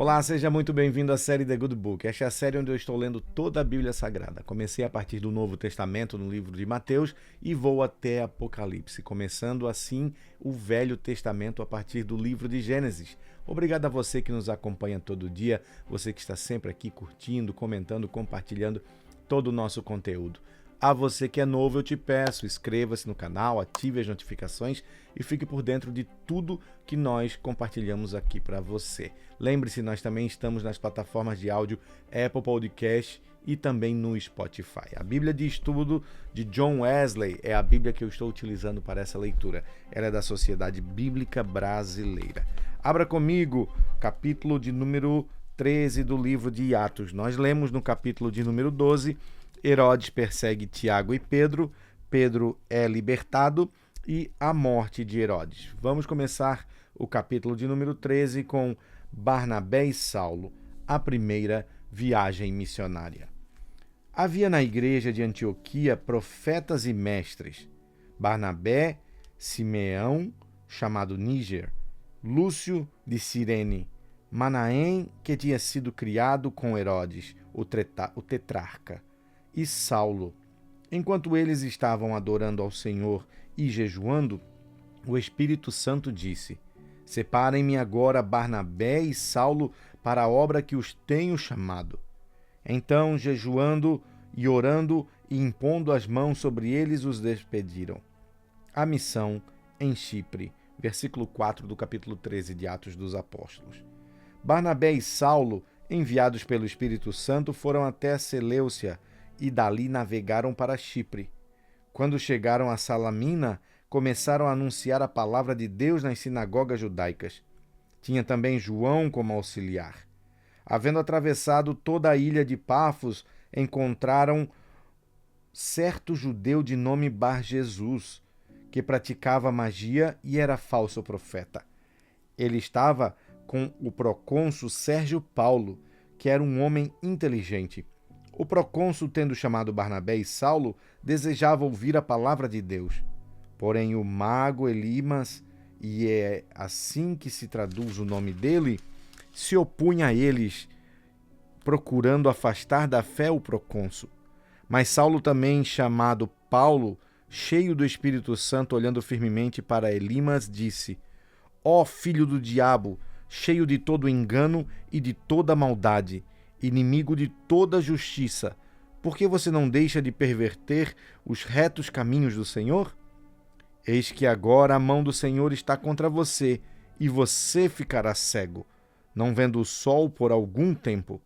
Olá, seja muito bem-vindo à série The Good Book. Esta é a série onde eu estou lendo toda a Bíblia Sagrada. Comecei a partir do Novo Testamento, no livro de Mateus, e vou até Apocalipse, começando assim o Velho Testamento a partir do livro de Gênesis. Obrigado a você que nos acompanha todo dia, você que está sempre aqui curtindo, comentando, compartilhando todo o nosso conteúdo. A você que é novo, eu te peço, inscreva-se no canal, ative as notificações e fique por dentro de tudo que nós compartilhamos aqui para você. Lembre-se, nós também estamos nas plataformas de áudio Apple Podcast e também no Spotify. A Bíblia de Estudo de John Wesley é a Bíblia que eu estou utilizando para essa leitura. Ela é da Sociedade Bíblica Brasileira. Abra comigo, capítulo de número 13 do livro de Atos. Nós lemos no capítulo de número 12, Herodes persegue Tiago e Pedro, Pedro é libertado e a morte de Herodes. Vamos começar o capítulo de número 13 com Barnabé e Saulo, a primeira viagem missionária. Havia na igreja de Antioquia profetas e mestres: Barnabé, Simeão, chamado Níger, Lúcio de Cirene, Manaém, que tinha sido criado com Herodes, o tetrarca, e Saulo. Enquanto eles estavam adorando ao Senhor e jejuando, o Espírito Santo disse: Separem-me agora Barnabé e Saulo para a obra que os tenho chamado. Então, jejuando e orando e impondo as mãos sobre eles, os despediram. A missão em Chipre, versículo 4 do capítulo 13 de Atos dos Apóstolos. Barnabé e Saulo, enviados pelo Espírito Santo, foram até Seleucia e dali navegaram para Chipre. Quando chegaram a Salamina, começaram a anunciar a palavra de Deus nas sinagogas judaicas. Tinha também João como auxiliar. Havendo atravessado toda a ilha de Pafos, encontraram certo judeu de nome Bar-Jesus, que praticava magia e era falso profeta. Ele estava com o procônsul Sérgio Paulo, que era um homem inteligente. O procônsul, tendo chamado Barnabé e Saulo, desejava ouvir a palavra de Deus. Porém, o mago Elimas, e é assim que se traduz o nome dele, se opunha a eles, procurando afastar da fé o procônsul. Mas Saulo, também chamado Paulo, cheio do Espírito Santo, olhando firmemente para Elimas, disse: Ó filho do diabo, cheio de todo engano e de toda maldade, inimigo de toda justiça, por que você não deixa de perverter os retos caminhos do Senhor? Eis que agora a mão do Senhor está contra você, e você ficará cego, não vendo o sol por algum tempo.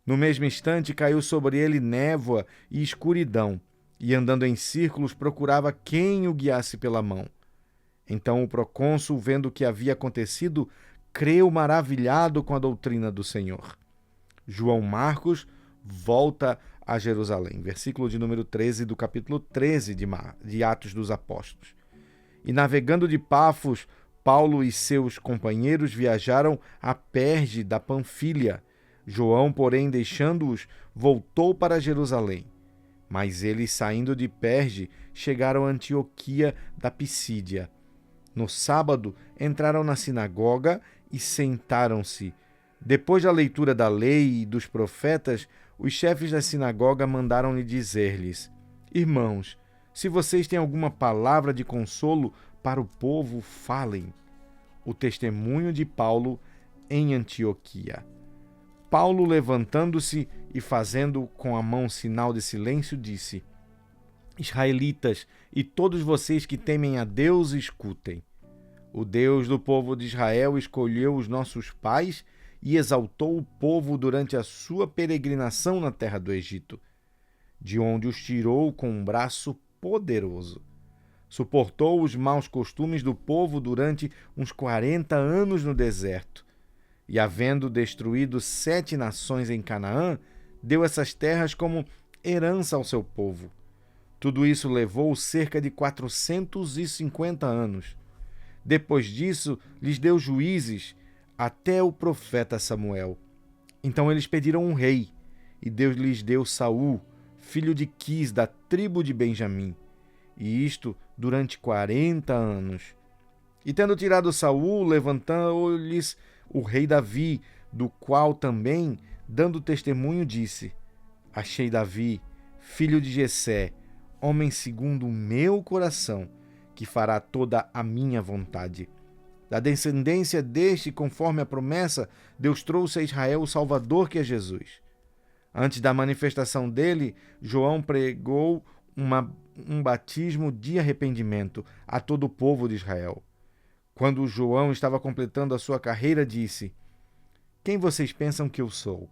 No mesmo instante caiu sobre ele névoa e escuridão, e andando em círculos procurava quem o guiasse pela mão. Então o procônsul, vendo o que havia acontecido, creu maravilhado com a doutrina do Senhor. João Marcos volta a Jerusalém. Versículo de número 13 do capítulo 13 de Atos dos Apóstolos. E navegando de Pafos, Paulo e seus companheiros viajaram a Perge da Panfilha. João, porém, deixando-os, voltou para Jerusalém. Mas eles, saindo de Perge, chegaram a Antioquia da Pisídia. No sábado, entraram na sinagoga e sentaram-se. Depois da leitura da lei e dos profetas, os chefes da sinagoga mandaram-lhe dizer-lhes: Irmãos, se vocês têm alguma palavra de consolo para o povo, falem. O testemunho de Paulo em Antioquia. Paulo, levantando-se e fazendo com a mão sinal de silêncio, disse: Israelitas e todos vocês que temem a Deus, escutem. O Deus do povo de Israel escolheu os nossos pais e exaltou o povo durante a sua peregrinação na terra do Egito, de onde os tirou com um braço poderoso. Suportou os maus costumes do povo durante uns 40 anos no deserto, e havendo destruído 7 nações em Canaã, deu essas terras como herança ao seu povo. Tudo isso levou cerca de 450 anos. Depois disso, lhes deu juízes até o profeta Samuel. Então eles pediram um rei, e Deus lhes deu Saul, filho de Quis, da tribo de Benjamim, e isto durante 40 anos. E tendo tirado Saul, levantou-lhes o rei Davi, do qual também, dando testemunho, disse: Achei Davi, filho de Jessé, homem segundo o meu coração, que fará toda a minha vontade. Da descendência deste, conforme a promessa, Deus trouxe a Israel o Salvador, que é Jesus. Antes da manifestação dele, João pregou um batismo de arrependimento a todo o povo de Israel. Quando João estava completando a sua carreira, disse: Quem vocês pensam que eu sou?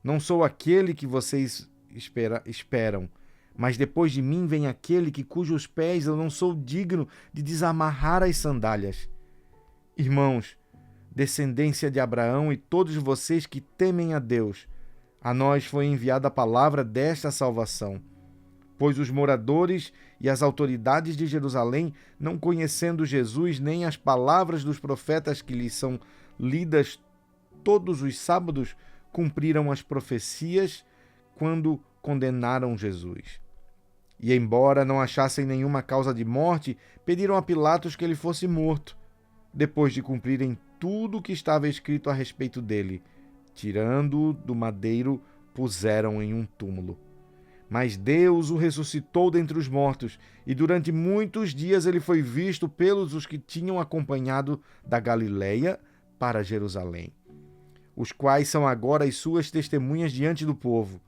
Não sou aquele que vocês esperam, mas depois de mim vem aquele cujos pés eu não sou digno de desamarrar as sandálias. Irmãos, descendência de Abraão e todos vocês que temem a Deus, a nós foi enviada a palavra desta salvação. Pois os moradores e as autoridades de Jerusalém, não conhecendo Jesus nem as palavras dos profetas que lhes são lidas todos os sábados, cumpriram as profecias quando condenaram Jesus. E, embora não achassem nenhuma causa de morte, pediram a Pilatos que ele fosse morto. Depois de cumprirem tudo o que estava escrito a respeito dele, tirando-o do madeiro, puseram em um túmulo. Mas Deus o ressuscitou dentre os mortos, e durante muitos dias ele foi visto pelos os que tinham acompanhado da Galileia para Jerusalém, os quais são agora as suas testemunhas diante do povo.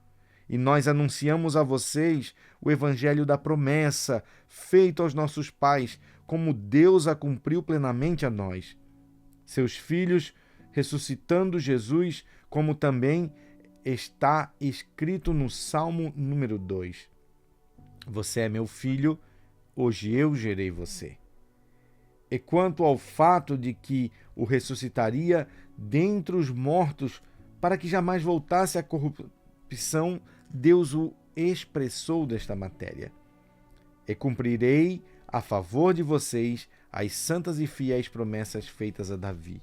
E nós anunciamos a vocês o evangelho da promessa, feito aos nossos pais, como Deus a cumpriu plenamente a nós, seus filhos, ressuscitando Jesus, como também está escrito no Salmo número 2. Você é meu filho, hoje eu gerei você. E quanto ao fato de que o ressuscitaria dentre os mortos, para que jamais voltasse à corrupção, Deus o expressou desta matéria: E cumprirei a favor de vocês as santas e fiéis promessas feitas a Davi.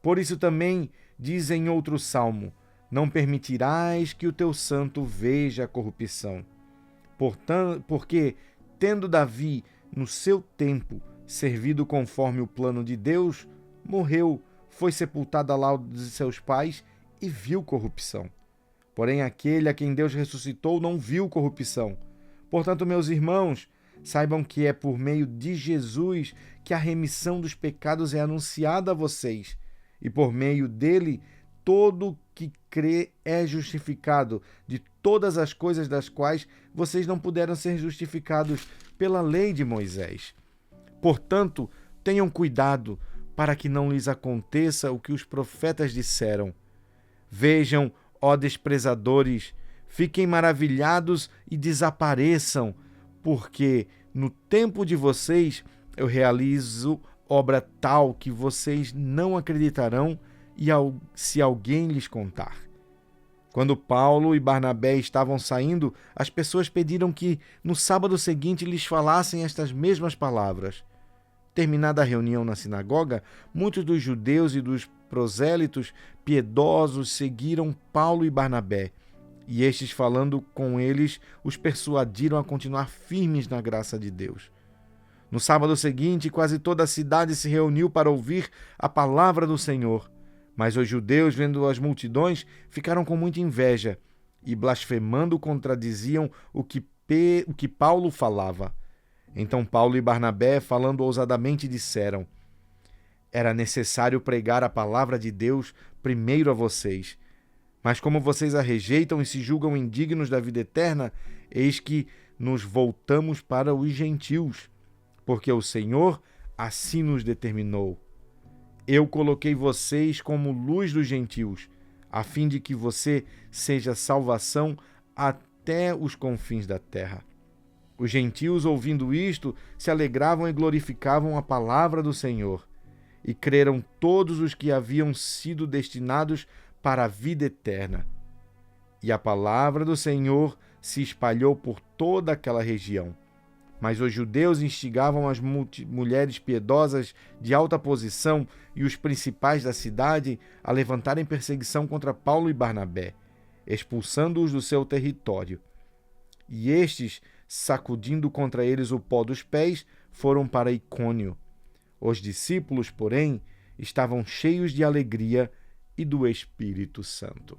Por isso também diz em outro salmo: Não permitirás que o teu santo veja a corrupção. Portanto, porque, tendo Davi, no seu tempo, servido conforme o plano de Deus, morreu, foi sepultado ao lado de seus pais e viu corrupção. Porém, aquele a quem Deus ressuscitou não viu corrupção. Portanto, meus irmãos, saibam que é por meio de Jesus que a remissão dos pecados é anunciada a vocês, e por meio dele todo que crê é justificado de todas as coisas das quais vocês não puderam ser justificados pela lei de Moisés. Portanto, tenham cuidado para que não lhes aconteça o que os profetas disseram. Vejam, ó desprezadores, fiquem maravilhados e desapareçam, porque no tempo de vocês eu realizo obra tal que vocês não acreditarão se alguém lhes contar. Quando Paulo e Barnabé estavam saindo, as pessoas pediram que no sábado seguinte lhes falassem estas mesmas palavras. Terminada a reunião na sinagoga, muitos dos judeus e dos prosélitos piedosos seguiram Paulo e Barnabé, e estes, falando com eles, os persuadiram a continuar firmes na graça de Deus. No sábado seguinte, quase toda a cidade se reuniu para ouvir a palavra do Senhor. Mas os judeus, vendo as multidões, ficaram com muita inveja e, blasfemando, contradiziam o que Paulo falava. Então Paulo e Barnabé, falando ousadamente, disseram: Era necessário pregar a palavra de Deus primeiro a vocês. Mas como vocês a rejeitam e se julgam indignos da vida eterna, eis que nos voltamos para os gentios, porque o Senhor assim nos determinou. Eu coloquei vocês como luz dos gentios, a fim de que você seja salvação até os confins da terra. Os gentios, ouvindo isto, se alegravam e glorificavam a palavra do Senhor, e creram todos os que haviam sido destinados para a vida eterna. E a palavra do Senhor se espalhou por toda aquela região. Mas os judeus instigavam as mulheres piedosas de alta posição e os principais da cidade a levantarem perseguição contra Paulo e Barnabé, expulsando-os do seu território. E estes, sacudindo contra eles o pó dos pés, foram para Icônio. Os discípulos, porém, estavam cheios de alegria e do Espírito Santo.